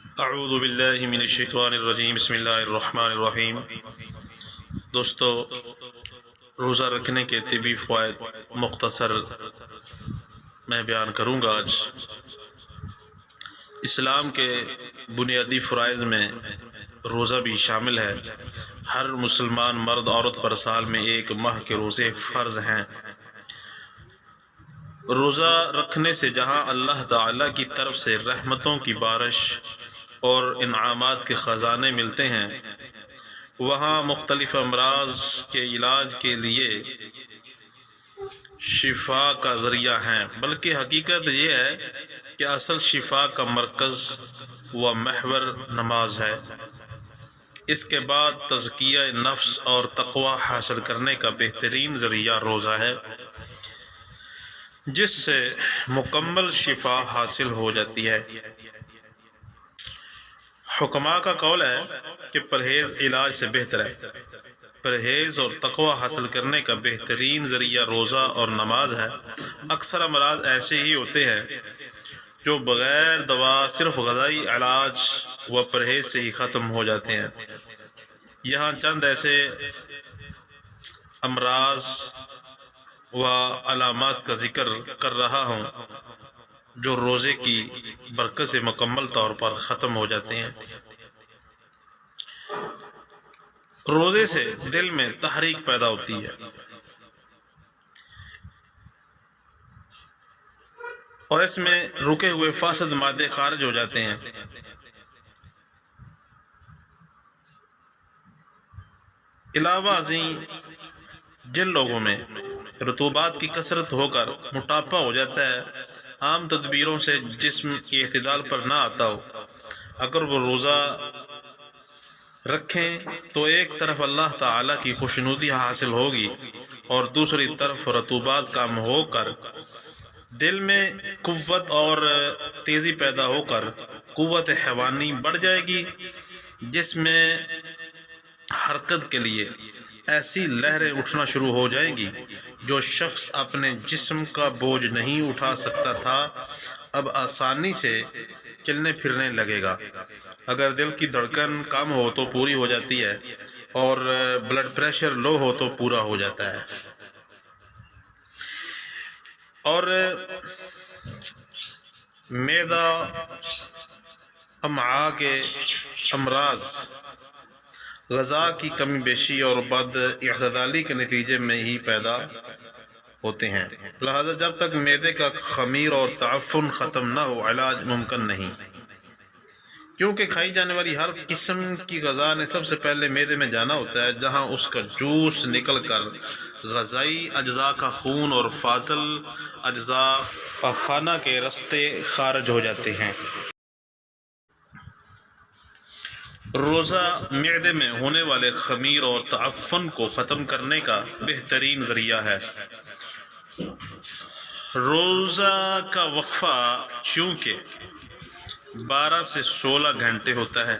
اعوذ باللہ من الشیطان الرجیم، بسم اللہ الرحمن الرحیم۔ دوستو، روزہ رکھنے کے طبی فوائد مختصر میں بیان کروں گا آج۔ اسلام کے بنیادی فرائض میں روزہ بھی شامل ہے۔ ہر مسلمان مرد عورت پر سال میں 1 ماہ کے روزے فرض ہیں۔ روزہ رکھنے سے جہاں اللہ تعالیٰ کی طرف سے رحمتوں کی بارش اور انعامات کے خزانے ملتے ہیں، وہاں مختلف امراض کے علاج کے لیے شفا کا ذریعہ ہیں۔ بلکہ حقیقت یہ ہے کہ اصل شفا کا مرکز و محور نماز ہے۔ اس کے بعد تزکیہ نفس اور تقوی حاصل کرنے کا بہترین ذریعہ روزہ ہے، جس سے مکمل شفا حاصل ہو جاتی ہے۔ حکماء کا قول ہے کہ پرہیز علاج سے بہتر ہے۔ پرہیز اور تقوی حاصل کرنے کا بہترین ذریعہ روزہ اور نماز ہے۔ اکثر امراض ایسے ہی ہوتے ہیں جو بغیر دوا صرف غذائی علاج و پرہیز سے ہی ختم ہو جاتے ہیں۔ یہاں چند ایسے امراض و علامات کا ذکر کر رہا ہوں جو روزے کی برکت سے مکمل طور پر ختم ہو جاتے ہیں۔ روزے سے دل میں تحریک پیدا ہوتی ہے اور اس میں رکے ہوئے فاسد مادے خارج ہو جاتے ہیں۔ علاوہ ازیں جن لوگوں میں رطوبات کی کثرت ہو کر موٹاپا ہو جاتا ہے، عام تدبیروں سے جسم کی اعتدال پر نہ آتا ہو، اگر وہ روزہ رکھیں تو ایک طرف اللہ تعالیٰ کی خوشنودی حاصل ہوگی اور دوسری طرف رطوبات کم ہو کر دل میں قوت اور تیزی پیدا ہو کر قوت حیوانی بڑھ جائے گی، جس میں حرکت کے لیے ایسی لہریں اٹھنا شروع ہو جائیں گی۔ جو شخص اپنے جسم کا بوجھ نہیں اٹھا سکتا تھا، اب آسانی سے چلنے پھرنے لگے گا۔ اگر دل کی دھڑکن کم ہو تو پوری ہو جاتی ہے اور بلڈ پریشر لو ہو تو پورا ہو جاتا ہے۔ اور معدہ امعاء کے امراض غذا کی کمی بیشی اور بد اعتدالی کے نتیجے میں ہی پیدا ہوتے ہیں، لہذا جب تک معدے کا خمیر اور تعفن ختم نہ ہو علاج ممکن نہیں، کیونکہ کھائی جانے والی ہر قسم کی غذا نے سب سے پہلے معدے میں جانا ہوتا ہے، جہاں اس کا جوس نکل کر غذائی اجزاء کا خون اور فاضل اجزاء پاخانہ کے رستے خارج ہو جاتے ہیں۔ روزہ معدے میں ہونے والے خمیر اور تعفن کو ختم کرنے کا بہترین ذریعہ ہے۔ روزہ کا وقفہ چونکہ 12 سے 16 گھنٹے ہوتا ہے،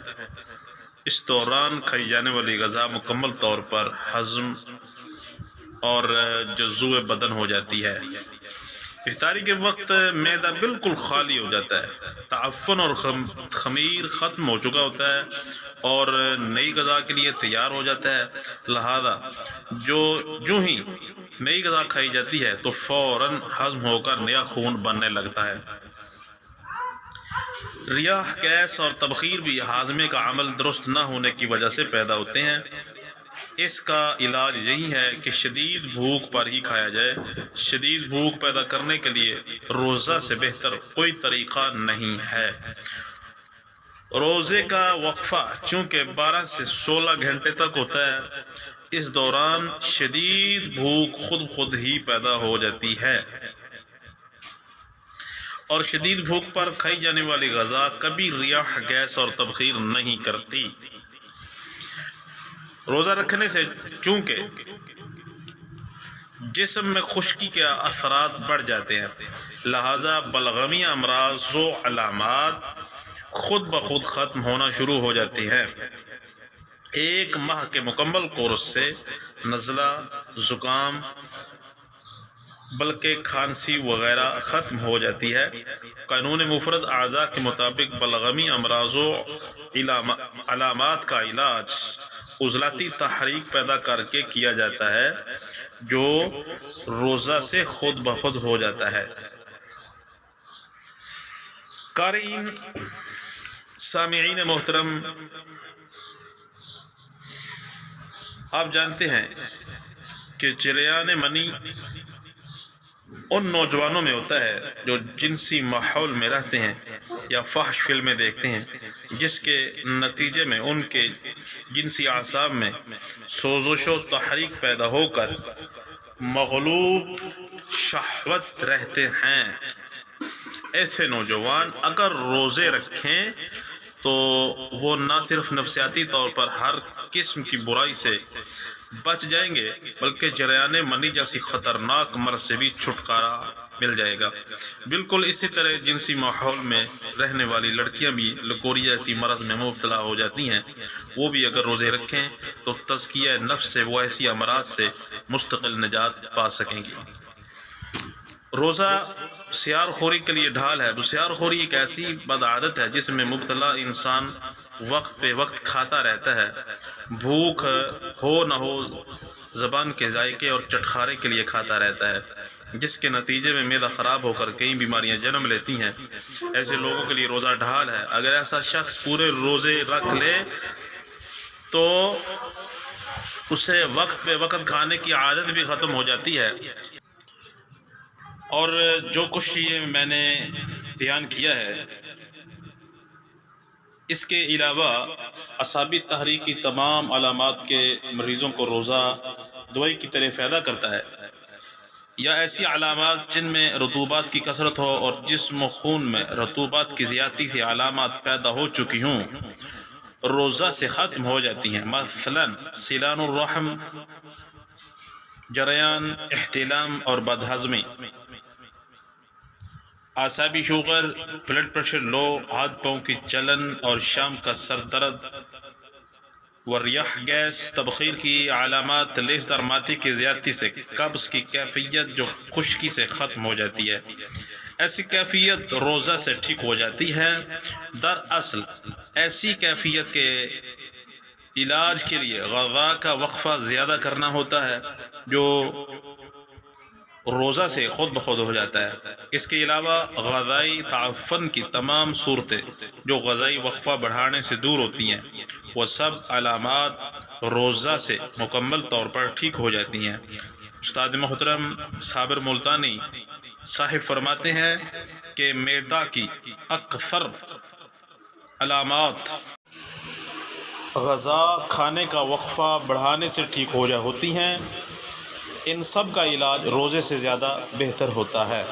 اس دوران کھائی جانے والی غذا مکمل طور پر ہضم اور جذوِ بدن ہو جاتی ہے۔ افطاری کے وقت معدہ بالکل خالی ہو جاتا ہے، تعفن اور خمیر ختم ہو چکا ہوتا ہے اور نئی غذا کے لیے تیار ہو جاتا ہے، لہذا جو ہی نئی غذا کھائی جاتی ہے تو فوراً ہضم ہو کر نیا خون بننے لگتا ہے۔ ریاح، گیس اور تبخیر بھی ہاضمے کا عمل درست نہ ہونے کی وجہ سے پیدا ہوتے ہیں۔ اس کا علاج یہی ہے کہ شدید بھوک پر ہی کھایا جائے۔ شدید بھوک پیدا کرنے کے لیے روزہ سے بہتر کوئی طریقہ نہیں ہے۔ روزے کا وقفہ چونکہ 12 سے 16 گھنٹے تک ہوتا ہے، اس دوران شدید بھوک خود ہی پیدا ہو جاتی ہے اور شدید بھوک پر کھائی جانے والی غذا کبھی ریاح، گیس اور تبخیر نہیں کرتی۔ روزہ رکھنے سے چونکہ جسم میں خشکی کے اثرات بڑھ جاتے ہیں، لہذا بلغمی امراض و علامات خود بخود ختم ہونا شروع ہو جاتی ہیں۔ 1 ماہ کے مکمل کورس سے نزلہ، زکام، بلکہ کھانسی وغیرہ ختم ہو جاتی ہے۔ قانون مفرد اعضاء کے مطابق بلغمی امراض و علامات کا علاج عضلاتی تحریک پیدا کر کے کیا جاتا ہے جو روزہ سے خود بخود ہو جاتا ہے۔ قارئین سامعین محترم، آپ جانتے ہیں کہ جریان منی ان نوجوانوں میں ہوتا ہے جو جنسی ماحول میں رہتے ہیں یا فحش فلمیں دیکھتے ہیں، جس کے نتیجے میں ان کے جنسی اعصاب میں سوزش و تحریک پیدا ہو کر مغلوب شہوت رہتے ہیں۔ ایسے نوجوان اگر روزے رکھیں تو وہ نہ صرف نفسیاتی طور پر ہر قسم کی برائی سے بچ جائیں گے بلکہ جریان منی جیسی خطرناک مرض سے بھی چھٹکارا مل جائے گا۔ بالکل اسی طرح جنسی ماحول میں رہنے والی لڑکیاں بھی لکوری جیسی مرض میں مبتلا ہو جاتی ہیں، وہ بھی اگر روزے رکھیں تو تزکیہ نفس سے وہ ایسی امراض سے مستقل نجات پا سکیں گی۔ روزہ سیار خوری کے لیے ڈھال ہے۔ سیار خوری ایک ایسی بد عادت ہے جس میں مبتلا انسان وقت پہ وقت کھاتا رہتا ہے، بھوک ہو نہ ہو زبان کے ذائقے اور چٹخارے کے لیے کھاتا رہتا ہے، جس کے نتیجے میں معدہ خراب ہو کر کئی بیماریاں جنم لیتی ہیں۔ ایسے لوگوں کے لیے روزہ ڈھال ہے۔ اگر ایسا شخص پورے روزے رکھ لے تو اسے وقت پہ وقت کھانے کی عادت بھی ختم ہو جاتی ہے۔ اور جو کچھ یہ میں نے بیان کیا ہے، اس کے علاوہ اعصابی تحریک کی تمام علامات کے مریضوں کو روزہ دوائی کی طرح فائدہ کرتا ہے، یا ایسی علامات جن میں رطوبات کی کثرت ہو اور جسم و خون میں رطوبات کی زیادتی سے علامات پیدا ہو چکی ہوں، روزہ سے ختم ہو جاتی ہیں۔ مثلا سیلان الرحم، جریان، احتلام اور بدہضمی، اعصابی شوگر، بلڈ پریشر لو، ہاتھ پاؤں کی جلن اور شام کا سر درد، وریح گیس، تبخیر کی علامات، لیسدار ماتھی کی زیادتی سے قبض کی کیفیت جو خشکی سے ختم ہو جاتی ہے، ایسی کیفیت روزہ سے ٹھیک ہو جاتی ہے۔ دراصل ایسی کیفیت کے علاج کے لیے غذا کا وقفہ زیادہ کرنا ہوتا ہے جو روزہ سے خود بخود ہو جاتا ہے۔ اس کے علاوہ غذائی تعفن کی تمام صورتیں جو غذائی وقفہ بڑھانے سے دور ہوتی ہیں، وہ سب علامات روزہ سے مکمل طور پر ٹھیک ہو جاتی ہیں۔ استاد محترم صابر ملتانی صاحب فرماتے ہیں کہ معدہ کی اکثر علامات غذا کھانے کا وقفہ بڑھانے سے ٹھیک ہوتی ہیں، ان سب کا علاج روزے سے زیادہ بہتر ہوتا ہے۔